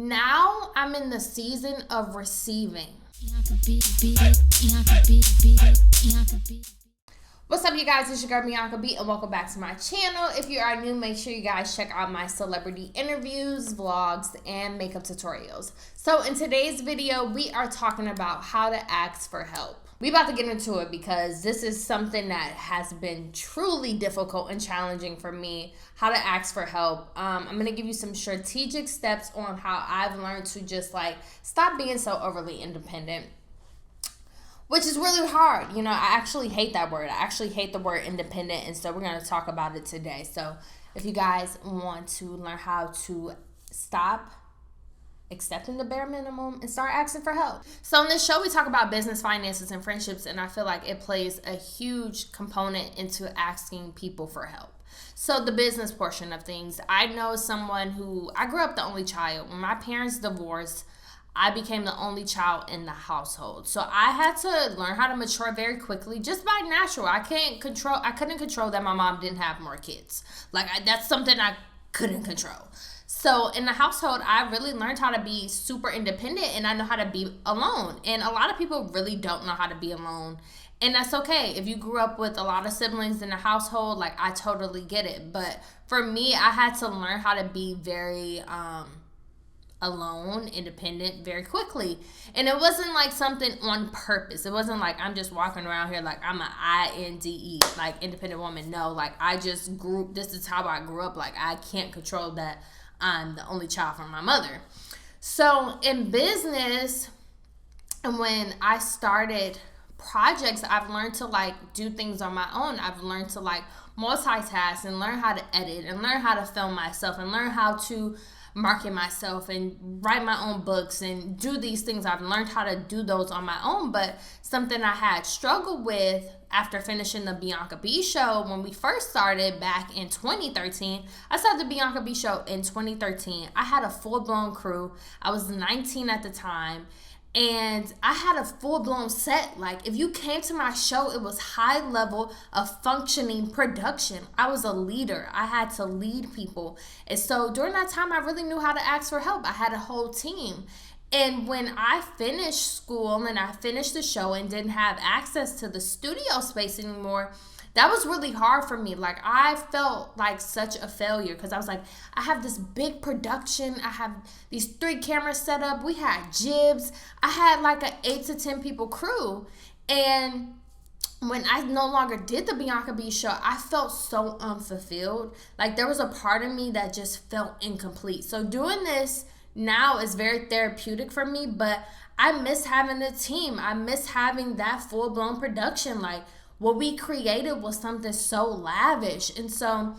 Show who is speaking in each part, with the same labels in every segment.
Speaker 1: now I'm in the season of receiving. What's up, you guys? It's your girl Bianca B, and welcome back to my channel. If you are new, make sure you guys check out my celebrity interviews, vlogs, and makeup tutorials. So in today's video, we are talking about how to ask for help. We about to get into it because this is something that has been truly difficult and challenging for me, how to ask for help. I'm going to give you some strategic steps on how I've learned to just stop being so overly independent, which is really hard. You know, I actually hate that word. I actually hate the word independent, and so we're going to talk about it today. So if you guys want to learn how to stop accepting the bare minimum and start asking for help. So in this show, we talk about business, finances, and friendships, and I feel like it plays a huge component into asking people for help. So the business portion of things, I know someone who, I grew up the only child. When my parents divorced, I became the only child in the household. So I had to learn how to mature very quickly, just by natural. I couldn't control that my mom didn't have more kids. That's something I couldn't control. So in the household, I really learned how to be super independent, and I know how to be alone. And a lot of people really don't know how to be alone. And that's okay. If you grew up with a lot of siblings in the household, I totally get it. But for me, I had to learn how to be very alone, independent very quickly. And it wasn't something on purpose. It wasn't I'm just walking around here I'm an INDE, independent woman. No, this is how I grew up. I can't control that I'm the only child from my mother. So in business, and when I started projects, I've learned to do things on my own. I've learned to multitask and learn how to edit and learn how to film myself and learn how to market myself and write my own books and do these things. I've learned how to do those on my own. But something I had struggled with after finishing the Bianca B show when we first started back in 2013. I started the Bianca B show in 2013. I had a full-blown crew. I was 19 at the time. And I had a full-blown set. If you came to my show, it was high level of functioning production. I was a leader. I had to lead people. And so during that time, I really knew how to ask for help. I had a whole team. And when I finished school and I finished the show and didn't have access to the studio space anymore, that was really hard for me. I felt like such a failure because I was I have this big production. I have these 3 cameras set up. We had jibs. I had an 8 to 10 people crew. And when I no longer did the Bianca B show, I felt so unfulfilled. There was a part of me that just felt incomplete. So doing this now is very therapeutic for me, but I miss having a team. I miss having that full-blown production. What we created was something so lavish. And so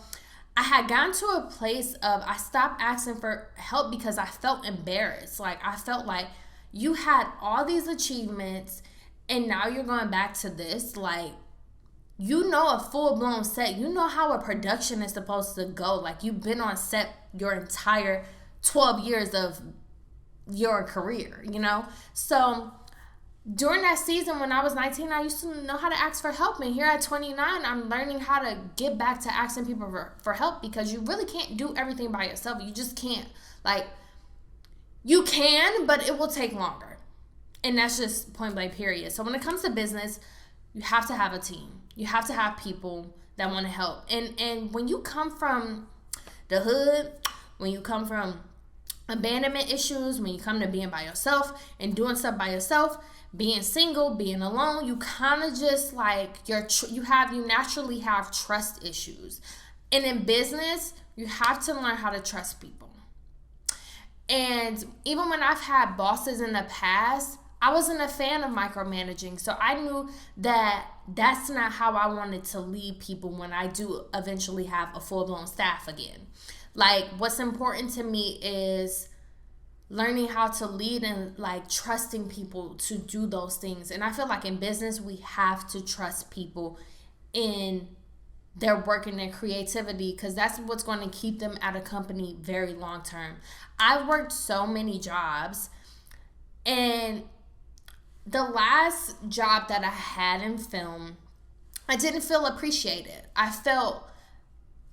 Speaker 1: I had gotten to a place of I stopped asking for help because I felt embarrassed. I felt you had all these achievements and now you're going back to this. A full-blown set. You know how a production is supposed to go. You've been on set your entire 12 years of your career, So during that season when I was 19, I used to know how to ask for help. And here at 29, I'm learning how to get back to asking people for help because you really can't do everything by yourself. You just can't. You can, but it will take longer. And that's just point blank period. So when it comes to business, you have to have a team. You have to have people that want to help. And when you come from the hood, when you come from abandonment issues, when you come to being by yourself and doing stuff by yourself, being single, being alone, you kind of just you naturally have trust issues. And in business, you have to learn how to trust people. And even when I've had bosses in the past, I wasn't a fan of micromanaging. So I knew that that's not how I wanted to lead people when I do eventually have a full-blown staff again. What's important to me is learning how to lead and trusting people to do those things. And I feel in business, we have to trust people in their work and their creativity because that's what's going to keep them at a company very long term. I've worked so many jobs, and the last job that I had in film, I didn't feel appreciated. I felt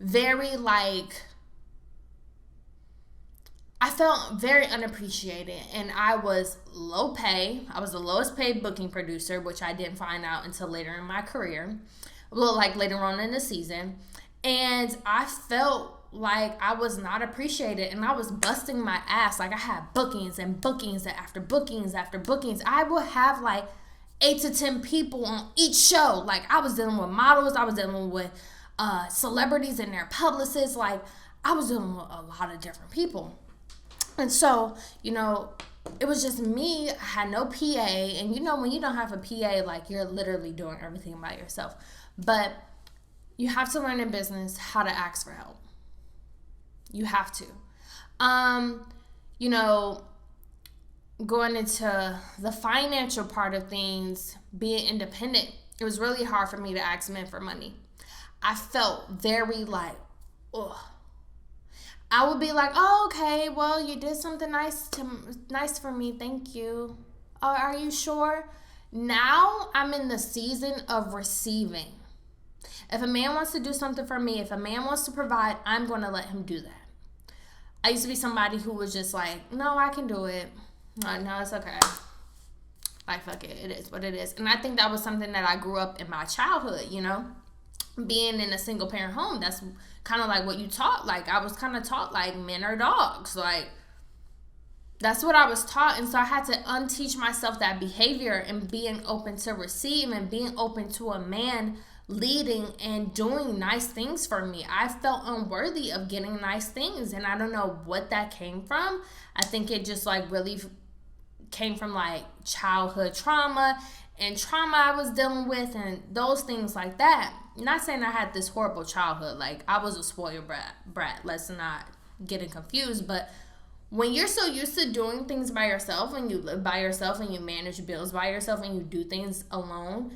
Speaker 1: very I felt very unappreciated, and I was low pay. I was the lowest paid booking producer, which I didn't find out until later in my career, well, like later on in the season. And I felt like I was not appreciated, and I was busting my ass. Like, I had bookings and bookings after bookings after bookings. I would have like 8 to 10 people on each show. Like, I was dealing with models, I was dealing with celebrities and their publicists. Like, I was dealing with a lot of different people. And so, you know, it was just me. I had no PA. And you know, when you don't have a PA, like, you're literally doing everything by yourself. But you have to learn in business how to ask for help. You have to. You know, going into the financial part of things, being independent, it was really hard for me to ask men for money. I felt very like, ugh. I would be like, oh, okay, well, you did something nice for me, thank you. Oh, are you sure? Now I'm in the season of receiving. If a man wants to do something for me, if a man wants to provide, I'm going to let him do that. I used to be somebody who was just like, no, I can do it. No, it's okay. Like, fuck it. It is what it is. And I think that was something that I grew up in my childhood, you know? Being in a single parent home, that's kind of like what you taught. Like, I was kind of taught, like, men are dogs. Like, that's what I was taught. And so I had to unteach myself that behavior and being open to receive and being open to a man leading and doing nice things for me. I felt unworthy of getting nice things, and I don't know what that came from. I think it just like really came from like childhood trauma and trauma I was dealing with and those things like that. Not saying I had this horrible childhood. Like, I was a spoiled brat. Let's not get it confused. But when you're so used to doing things by yourself and you live by yourself and you manage bills by yourself and you do things alone,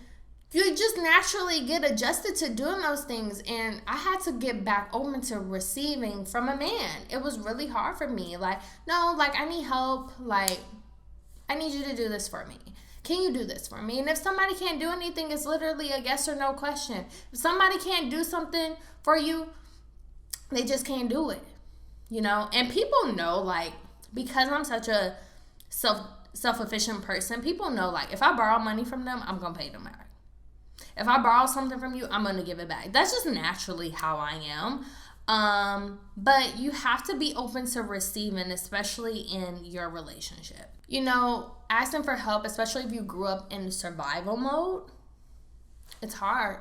Speaker 1: you just naturally get adjusted to doing those things. And I had to get back open to receiving from a man. It was really hard for me. Like, no, like, I need help. Like, I need you to do this for me. Can you do this for me? And if somebody can't do anything, it's literally a yes or no question. If somebody can't do something for you, they just can't do it, you know? And people know, like, because I'm such a self-efficient person, people know, like, if I borrow money from them, I'm going to pay them back. If I borrow something from you, I'm going to give it back. That's just naturally how I am. But you have to be open to receiving, especially in your relationship. You know, asking for help, especially if you grew up in survival mode, it's hard.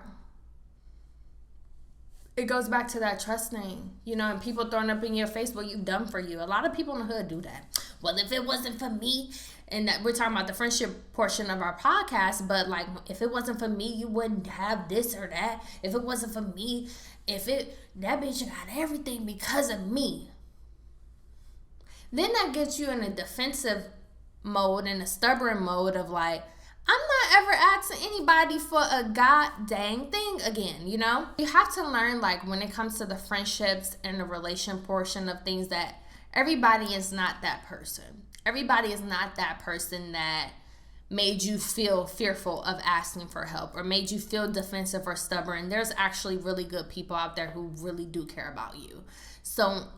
Speaker 1: It goes back to that trust thing, you know, and people throwing up in your face what you've done for you. A lot of people in the hood do that. Well, if it wasn't for me, and that we're talking about the friendship portion of our podcast, but like, if it wasn't for me, you wouldn't have this or that. If it wasn't for me, that bitch got everything because of me. Then that gets you in a defensive mode and a stubborn mode of like, I'm not ever asking anybody for a god dang thing again, you know? You have to learn, like, when it comes to the friendships and the relation portion of things, that everybody is not that person. Everybody is not that person that made you feel fearful of asking for help or made you feel defensive or stubborn. There's actually really good people out there who really do care about you. So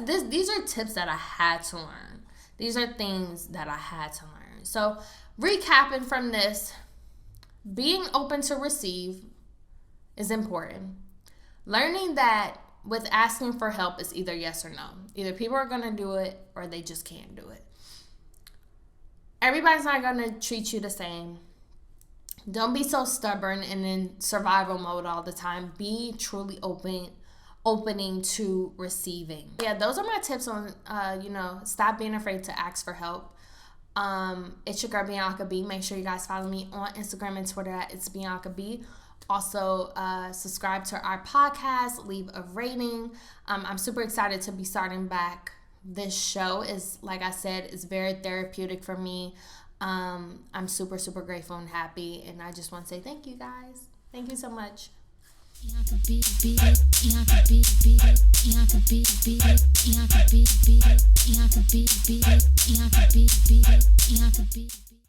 Speaker 1: these are tips that I had to learn. These are things that I had to learn. So recapping from this, being open to receive is important. Learning that with asking for help is either yes or no. Either people are going to do it or they just can't do it. Everybody's not going to treat you the same. Don't be so stubborn and in survival mode all the time. Be truly opening to receiving. Yeah, those are my tips on, stop being afraid to ask for help. It's your girl, Bianca B. Make sure you guys follow me on Instagram and Twitter at It's Bianca B. Also, subscribe to our podcast, leave a rating. I'm super excited to be starting back. This show is, like I said, is very therapeutic for me. I'm super, super grateful and happy. And I just want to say thank you, guys. Thank you so much. Bianca beat it, Bianca beat it, Bianca beat it, Bianca beat it, Bianca beat it, Bianca beat it, Bianca beat it, Bianca beat it.